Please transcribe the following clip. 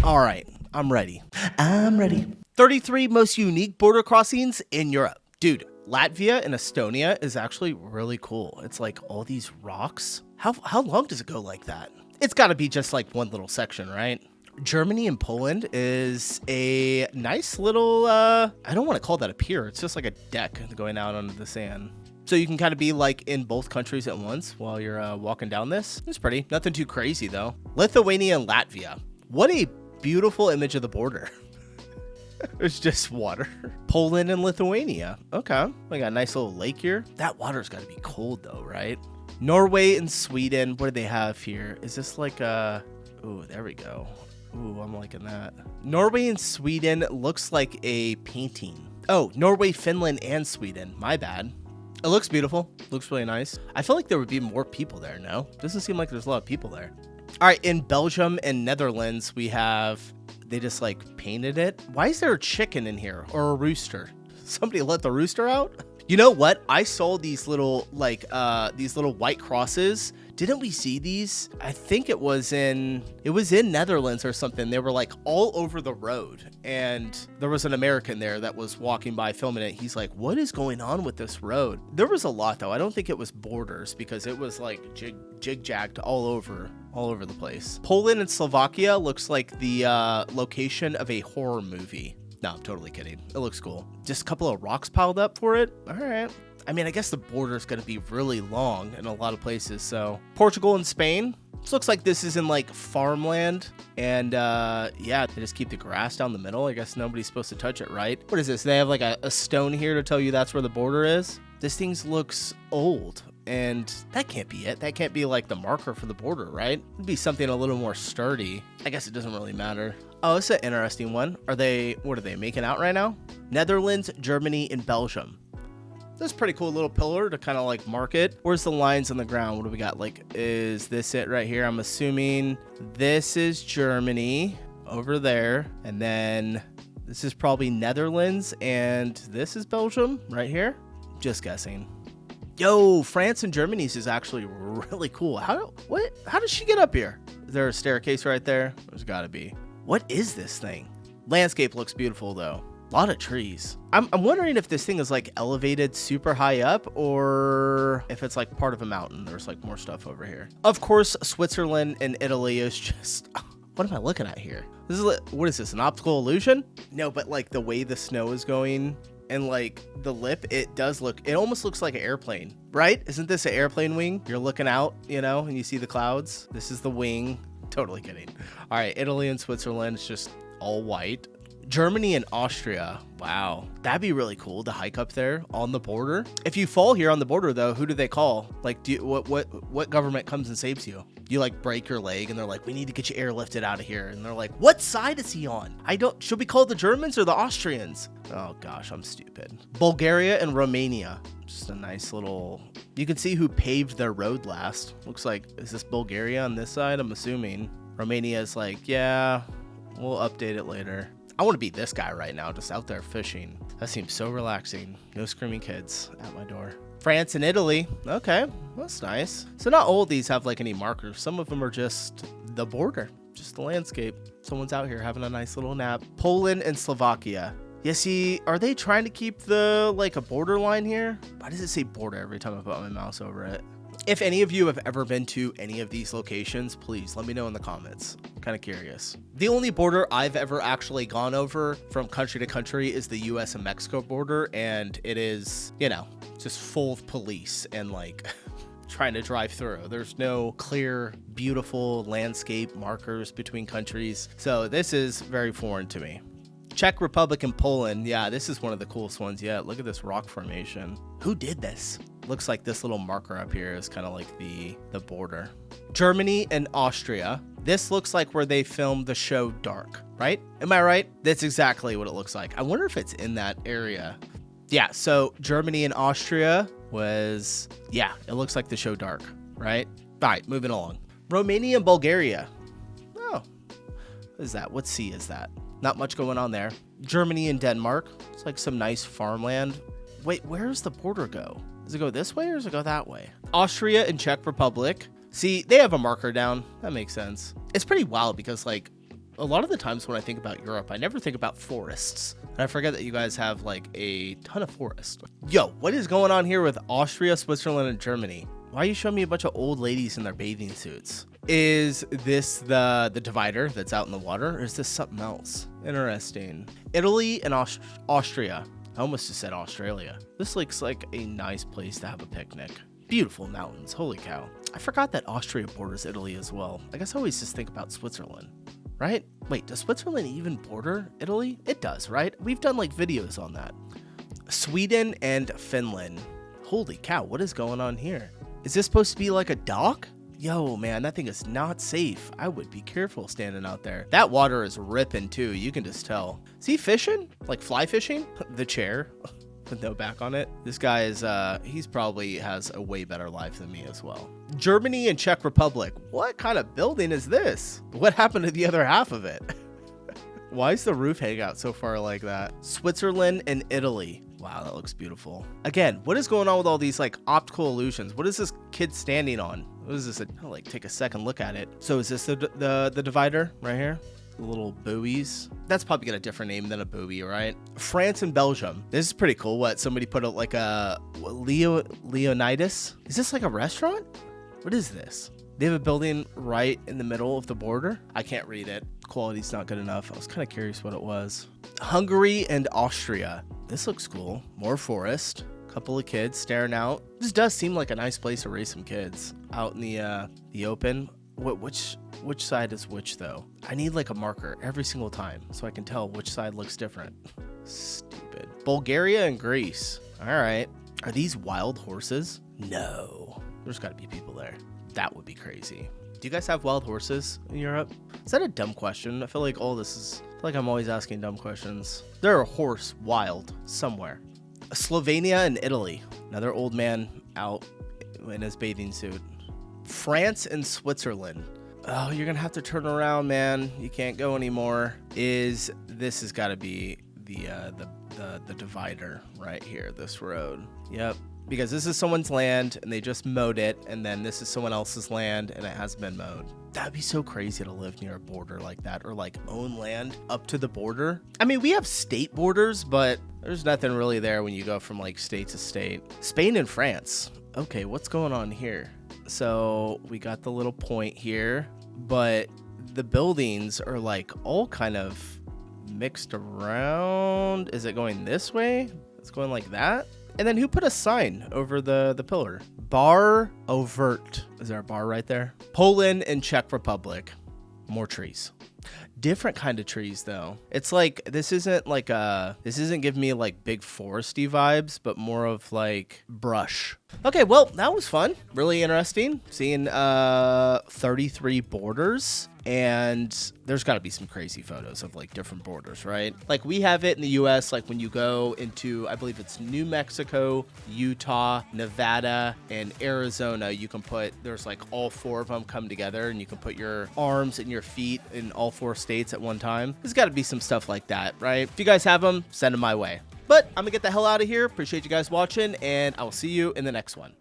All right, I'm ready. 33 most unique border crossings in Europe. Dude, Latvia and Estonia is actually really cool. It's like all these rocks. How long does it go like that? It's got to be just like one little section, right? Germany and Poland is a nice little, I don't want to call that a pier. It's just like a deck going out onto the sand. So you can kind of be like in both countries at once while you're walking down this. It's pretty. Nothing too crazy though. Lithuania and Latvia. What a beautiful image of the border. It's just water. Poland and Lithuania. Okay. We got a nice little lake here. That water's got to be cold though, right? Norway and Sweden. What do they have here? Is this like a... Oh, there we go. Ooh, I'm liking that. Norway and Sweden looks like a painting. Oh, Norway, Finland, and Sweden. My bad. It looks beautiful. Looks really nice. I feel like there would be more people there, no? Doesn't seem like there's a lot of people there. All right, in Belgium and Netherlands, we have... They just like painted it. Why is there a chicken in here or a rooster? Somebody let the rooster out? You know what? I saw these little like these little white crosses. Didn't we see these? I think it was in Netherlands or something. They were like all over the road, and there was an American there that was walking by filming it. He's like, "What is going on with this road?" There was a lot though. I don't think it was borders because it was like jig-jagged all over the place. Poland and Slovakia looks like the location of a horror movie. No, I'm totally kidding. It looks cool. Just a couple of rocks piled up for it. All right. I mean, I guess the border is going to be really long in a lot of places. So Portugal and Spain. This looks like this is in like farmland. And yeah, they just keep the grass down the middle. I guess nobody's supposed to touch it, right? What is this? They have like a stone here to tell you that's where the border is. This thing looks old. And that can't be it. That can't be like the marker for the border, right? It'd be something a little more sturdy. I guess it doesn't really matter. Oh, it's an interesting one. What are they making out right now? Netherlands, Germany, and Belgium. That's a pretty cool little pillar to kind of like mark it. Where's the lines on the ground? What do we got? Like, is this it right here? I'm assuming this is Germany over there. And then this is probably Netherlands. And this is Belgium right here. Just guessing. Yo, France and Germany's is actually really cool. How does she get up here? Is there a staircase right there? There's gotta be. What is this thing? Landscape looks beautiful though. A lot of trees. I'm wondering if this thing is like elevated super high up or if it's like part of a mountain. There's like more stuff over here. Of course, Switzerland and Italy is just... What am I looking at here? What is this, an optical illusion? No, but like the way the snow is going... And like the lip, it almost looks like an airplane, right? Isn't this an airplane wing? You're looking out, you know, and you see the clouds. This is the wing. Totally kidding. All right, Italy and Switzerland, it's just all white. Germany and Austria. Wow, that'd be really cool to hike up there on the border. If you fall here on the border though, who do they call? Like, what government comes and saves you? You like break your leg and they're like, we need to get you airlifted out of here. And they're like, what side is he on? Should we call the Germans or the Austrians? Oh gosh, I'm stupid. Bulgaria and Romania. Just a nice little, you can see who paved their road last. Looks like, is this Bulgaria on this side? I'm assuming. Romania is like, yeah, we'll update it later. I want to be this guy right now, just out there fishing. That seems so relaxing. No screaming kids at my door. France and Italy. Okay, that's nice. So not all of these have like any markers. Some of them are just the border, just the landscape. Someone's out here having a nice little nap. Poland and Slovakia. Yeah, see, are they trying to keep the, like a borderline here? Why does it say border every time I put my mouse over it? If any of you have ever been to any of these locations, please let me know in the comments. I'm kind of curious. The only border I've ever actually gone over from country to country is the US and Mexico border, and it is, you know, just full of police and like trying to drive through. There's no clear, beautiful landscape markers between countries, so this is very foreign to me. Czech Republic and Poland. Yeah, this is one of the coolest ones yet. Look at this rock formation. Who did this? Looks like this little marker up here is kind of like the border. Germany and Austria. This looks like where they filmed the show Dark, right? Am I right? That's exactly what it looks like. I wonder if it's in that area. Yeah, so Germany and Austria was, yeah, it looks like the show Dark, right? All right, moving along. Romania and Bulgaria. Oh, what is that? What sea is that? Not much going on there. Germany and Denmark. It's like some nice farmland. Wait, where does the border go? Does it go this way or does it go that way? Austria and Czech Republic. See, they have a marker down. That makes sense. It's pretty wild because like A lot of the times when I think about Europe, I never think about forests. And I forget that you guys have like a ton of forests. Yo, what is going on here with Austria, Switzerland, and Germany? Why are you showing me a bunch of old ladies in their bathing suits? Is this the divider that's out in the water, or is this something else? Interesting. Italy and Austria. I almost just said Australia. This looks like a nice place to have a picnic. Beautiful mountains, holy cow. I forgot that Austria borders Italy as well. I guess I always just think about Switzerland, right? Wait, does Switzerland even border Italy? It does, right? We've done like videos on that. Sweden and Finland. Holy cow, what is going on here? Is this supposed to be like a dock? Yo, man, that thing is not safe. I would be careful standing out there. That water is ripping too, you can just tell. Is he fishing? Like fly fishing? The chair with no back on it. This guy is, he's probably has a way better life than me as well. Germany and Czech Republic. What kind of building is this? What happened to the other half of it? Why is the roof hanging out so far like that? Switzerland and Italy. Wow, that looks beautiful. Again, what is going on with all these like optical illusions? What is this kid standing on? What is this? I'll like take a second look at it. So is this the divider right here? The little buoys. That's probably got a different name than a buoy, right? France and Belgium. This is pretty cool. What, somebody put out like a Leonidas? Is this like a restaurant? What is this? They have a building right in the middle of the border. I can't read it. Quality's not good enough. I was kind of curious what it was. Hungary and Austria. This looks cool. More forest. Couple of kids staring out. This does seem like a nice place to raise some kids out in the open. Which side is which though? I need like a marker every single time so I can tell which side looks different. Stupid. Bulgaria and Greece. All right. Are these wild horses? No. There's got to be people there. That would be crazy. Do you guys have wild horses in Europe? Is that a dumb question? I feel like all this is, I feel like I'm always asking dumb questions. There are a horse wild somewhere. Slovenia and Italy. Another old man out in his bathing suit. France and Switzerland. Oh, you're gonna have to turn around, man. You can't go anymore. This has got to be the divider right here, this road. Yep. Because this is someone's land and they just mowed it, and then this is someone else's land and it hasn't been mowed. That'd be so crazy to live near a border like that, or like own land up to the border. I mean, we have state borders, but there's nothing really there when you go from like state to state. Spain and France. Okay, what's going on here? So we got the little point here, but the buildings are like all kind of mixed around. Is it going this way? It's going like that. And then who put a sign over the pillar? Bar Overt. Is there a bar right there? Poland and Czech Republic. More trees. Different kind of trees though. It's like this isn't giving me like big foresty vibes, but more of like brush. Okay, well, that was fun. Really interesting seeing 33 borders. And there's got to be some crazy photos of like different borders, right? Like we have it in the US, like when you go into, I believe it's New Mexico, Utah, Nevada, and Arizona, you can there's like all four of them come together and you can put your arms and your feet in all four states at one time. There's got to be some stuff like that, right? If you guys have them, send them my way. But I'm gonna get the hell out of here. Appreciate you guys watching, and I will see you in the next one.